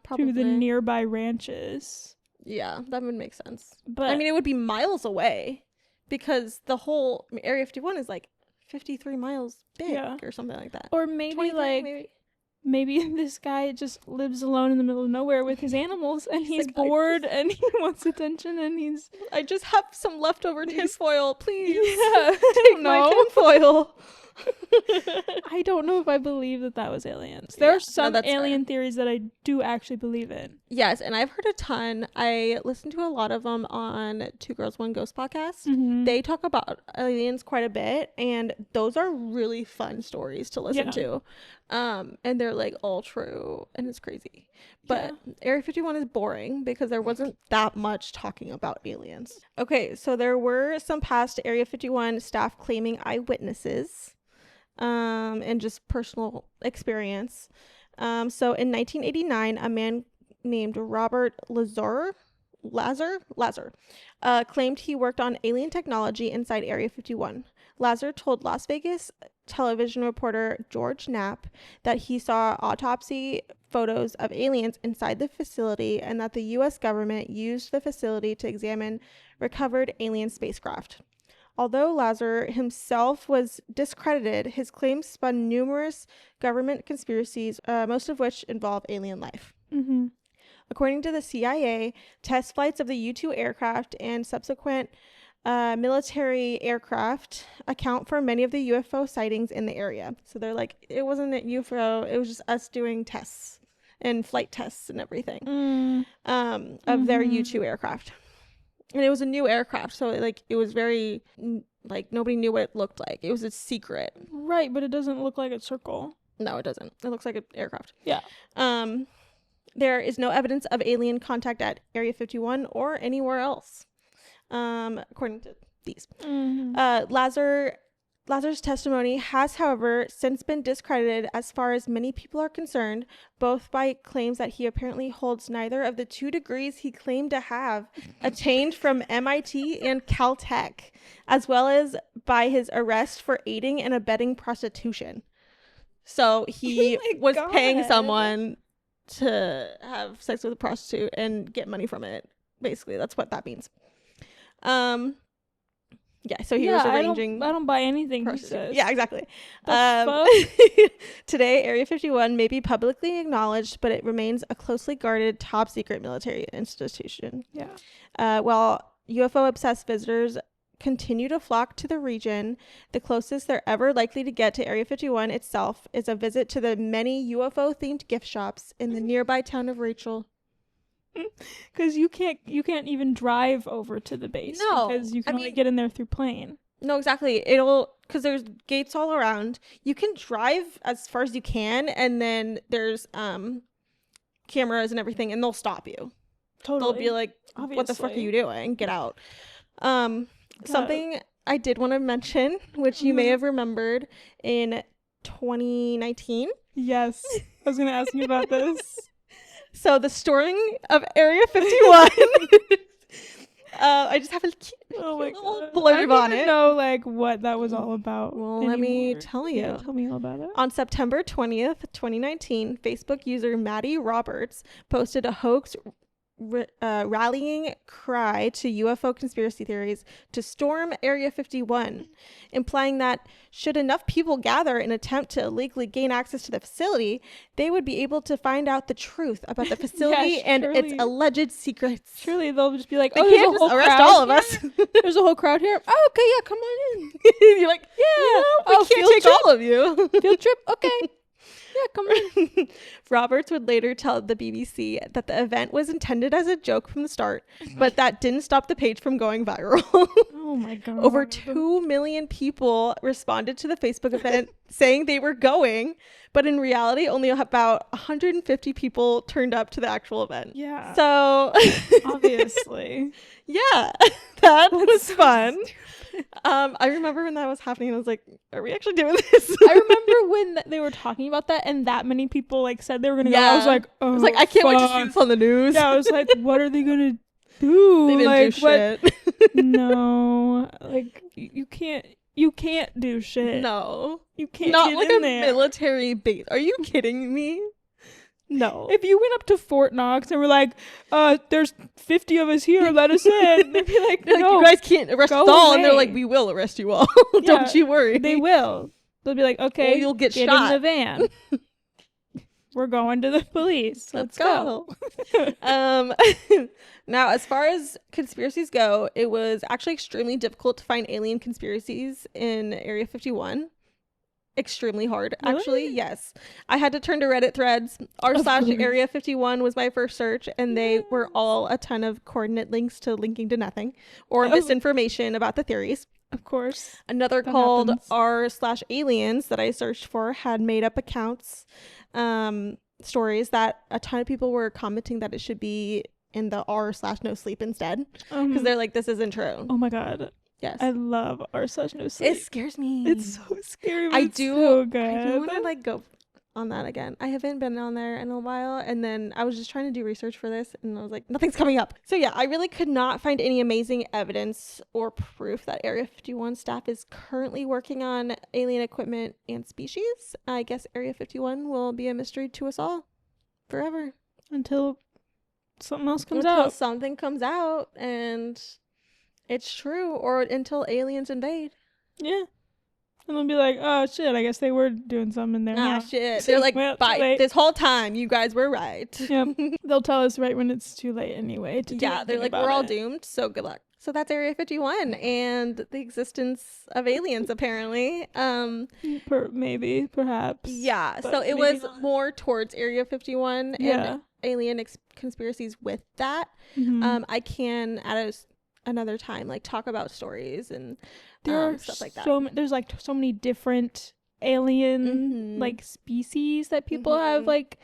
probably to the nearby ranches. Yeah, that would make sense. But it would be miles away because the whole Area 51 is like 53 miles big or something like that. Or maybe maybe this guy just lives alone in the middle of nowhere with his animals and he's like, bored and he wants attention and I just have some leftover tinfoil, please. Yeah. Take my tinfoil. I don't know if I believe that was aliens. There are some alien theories that I do actually believe in. Yes, and I've heard a ton. I listen to a lot of them on Two Girls One Ghost podcast. They talk about aliens quite a bit, and those are really fun stories to listen to. And they're like all true, and it's crazy. But Area 51 is boring because there wasn't that much talking about aliens. Okay, so there were some past Area 51 staff claiming eyewitnesses. And just personal experience. So in 1989, a man named Robert Lazar claimed he worked on alien technology inside Area 51. Lazar told Las Vegas television reporter George Knapp that he saw autopsy photos of aliens inside the facility and that the U.S. government used the facility to examine recovered alien spacecraft. Although Lazar himself was discredited, his claims spun numerous government conspiracies, most of which involve alien life. According to the CIA, test flights of the U-2 aircraft and subsequent military aircraft account for many of the UFO sightings in the area. So they're like, it wasn't a UFO, it was just us doing tests and flight tests and everything of their U-2 aircraft. And it was a new aircraft, so it was very nobody knew what it looked like. It was a secret. Right, but it doesn't look like a circle. No, it doesn't. It looks like an aircraft. Yeah. There is no evidence of alien contact at Area 51 or anywhere else, according to these. Lazar Lazarus' testimony has, however, since been discredited as far as many people are concerned, both by claims that he apparently holds neither of the 2 degrees he claimed to have attained from MIT and Caltech, as well as by his arrest for aiding and abetting prostitution. So he was paying someone to have sex with a prostitute and get money from it. Basically, that's what that means. Yeah, so he was arranging. I don't buy anything he says. Yeah, exactly. Fuck? Today, Area 51 may be publicly acknowledged, but it remains a closely guarded, top secret military institution. Yeah. While UFO-obsessed visitors continue to flock to the region, the closest they're ever likely to get to Area 51 itself is a visit to the many UFO-themed gift shops in the nearby town of Rachel. Because you can't even drive over to the base. No, because you can only get in there through plane. No, exactly. Because there's gates all around. You can drive as far as you can, and then there's cameras and everything, and they'll stop you. Totally. They'll be like, what the fuck are you doing? Get out. Something I did want to mention, which you may have remembered in 2019. Yes. I was going to ask you about this. So the storming of Area 51. I just have a little blurb on it. I don't know like what that was all about. Well, anymore. Let me tell you. Yeah, tell me all about it. On September 20th, 2019, Facebook user Maddie Roberts posted a hoax rallying cry to UFO conspiracy theories to storm Area 51, implying that should enough people gather and attempt to illegally gain access to the facility, they would be able to find out the truth about the facility and its alleged secrets. Surely they'll just be like, they can't just arrest all of us. There's a whole crowd here. Oh, okay, yeah, come on in. You're like, yeah, we can't take all of you. Field trip, okay. Yeah, come on. Roberts would later tell the BBC that the event was intended as a joke from the start, but that didn't stop the page from going viral. Oh my god. Over 2 million people responded to the Facebook event saying they were going, but in reality only about 150 people turned up to the actual event. Yeah. So obviously. Yeah. That was fun. I remember when that was happening, I was like, are we actually doing this? I remember when they were talking about that and that many people like said they were gonna go. I was like, oh, I was like, I can't wait to see this on the news. Yeah, I was like, what are they gonna do? They didn't do shit. No, like you can't do shit. No, you can't. Not get like in a there. military base. Are you kidding me? No. If you went up to Fort Knox and were like, there's 50 of us here, let us in. They'd be like, no, you guys can't arrest us all. And they're like, we will arrest you all. Don't you worry. They will. They'll be like, okay, well, you'll get shot in the van. We're going to the police. Let's go. Now, as far as conspiracies go, it was actually extremely difficult to find alien conspiracies in Area 51. Extremely hard, actually. Really? Yes, I had to turn to Reddit threads. r/Area 51 was my first search, and they were all a ton of coordinate links to linking to nothing or misinformation about the theories. Of course. Another that called happens. r/aliens that I searched for had made up accounts, stories that a ton of people were commenting that it should be in the r/no sleep instead, because they're like, this isn't true. Oh my god. Yes. I love r/no sleep. It scares me. It's so scary. But I it's do. So good. I do want to like go on that again. I haven't been on there in a while, and then I was just trying to do research for this, and I was like, nothing's coming up. So yeah, I really could not find any amazing evidence or proof that Area 51 staff is currently working on alien equipment and species. I guess Area 51 will be a mystery to us all forever until something else comes out. Something comes out and it's true, or until aliens invade. Yeah. And they'll be like, oh shit, I guess they were doing something in there. Ah, shit. They're like, well, bye. This whole time, you guys were right. Yep. They'll tell us right when it's too late anyway. They're like, we're all doomed, so good luck. So that's Area 51 and the existence of aliens, apparently. Maybe, perhaps. Yeah, so it was more towards Area 51 and alien conspiracies with that. Mm-hmm. I can, at another time, like talk about stories and there are stuff like that. There's like so many different alien like species that people have like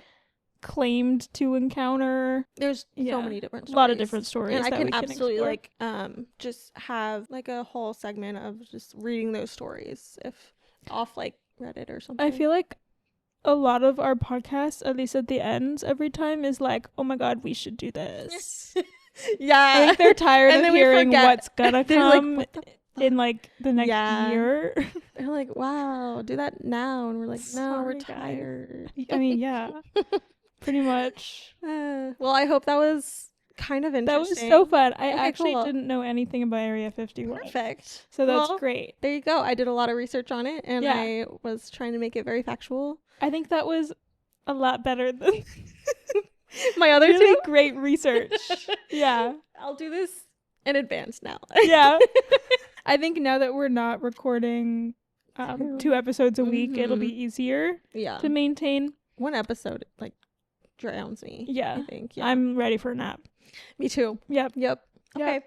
claimed to encounter. There's Yeah. so many different stories. A lot of different stories. And I that can we can absolutely explore. just have like a whole segment of just reading those stories if off like Reddit or something. I feel like a lot of our podcasts, at least at the ends every time, is like, oh my god, we should do this. Yeah. I think they're tired And of then we hearing forget. what's gonna They're like, come what the in like the next Yeah. year. They're like, wow, do that now. And we're like, no, we're Sorry, guys. tired. I mean, yeah, pretty much. Well, I hope that was kind of That was interesting. so fun. I Okay, actually cool. didn't know anything about Area 51. Perfect. So that's Well, great. There you go. I did a lot of research on it, and Yeah. I was trying to make it very factual. I think that was a lot better than My other really two, great research. Yeah. I'll do this in advance now. Yeah. I think now that we're not recording 2 episodes a week, it'll be easier Yeah. to maintain. One episode like drowns me. Yeah. I think. Yeah. I'm ready for a nap. Me too. Yep. Yep. Yep. Okay.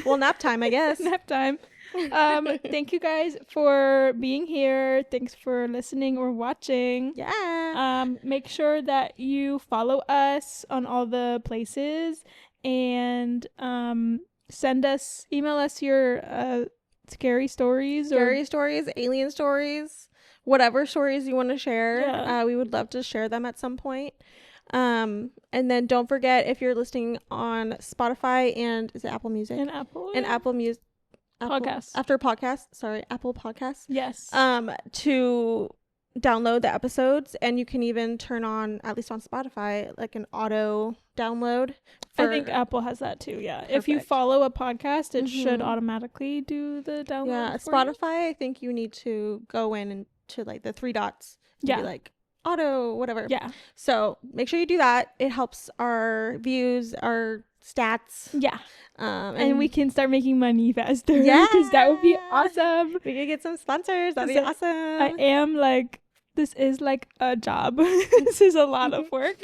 Well, nap time, I guess. Nap time. Thank you guys for being here. Thanks for listening or watching. Yeah. Make sure that you follow us on all the places and email us your scary stories Scary stories, alien stories, whatever stories you want to share. Yeah. We would love to share them at some point. And then don't forget, if you're listening on Spotify and is it Apple Music? and Apple. And Apple Music Podcasts. After podcasts, sorry, Apple Podcasts. Yes. To download the episodes, and you can even turn on, at least on Spotify, like an auto download. I think Apple has that too. Yeah. If you Perfect. follow a podcast, it should Mhm. automatically do the download. Yeah, for you. Spotify, I think you need to go in and to like the 3 dots. And Yeah. Be like auto, whatever. Yeah. So make sure you do that. It helps our views, our stats. Yeah. And And we can start making money faster. Yeah. Because that would be awesome. we could get some sponsors. That'd be 'Cause awesome. I am like, this is like a job. This is a lot of work.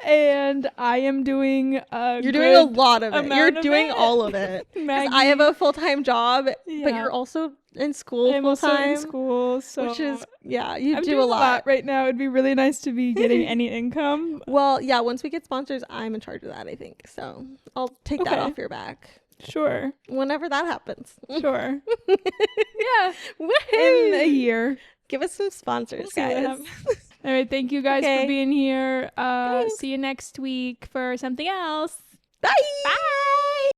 And I am doing You're doing a lot of it. amount You're of doing it. all of it. 'Cause Maggie, I have a full-time job, but Yeah. you're also in school I'm also full-time. in school, so Which is, yeah, you I'm do doing a lot. right now. It'd be really nice to be getting any income. Well, yeah, once we get sponsors, I'm in charge of that, I think. So I'll take that Okay. off your back Sure. whenever that happens. Sure. Yeah. In a Woohoo! year. Give us some sponsors, We'll see what guys. happens. All right. Thank you guys Okay. for being here. Thanks. See you next week for something else. Bye! Bye.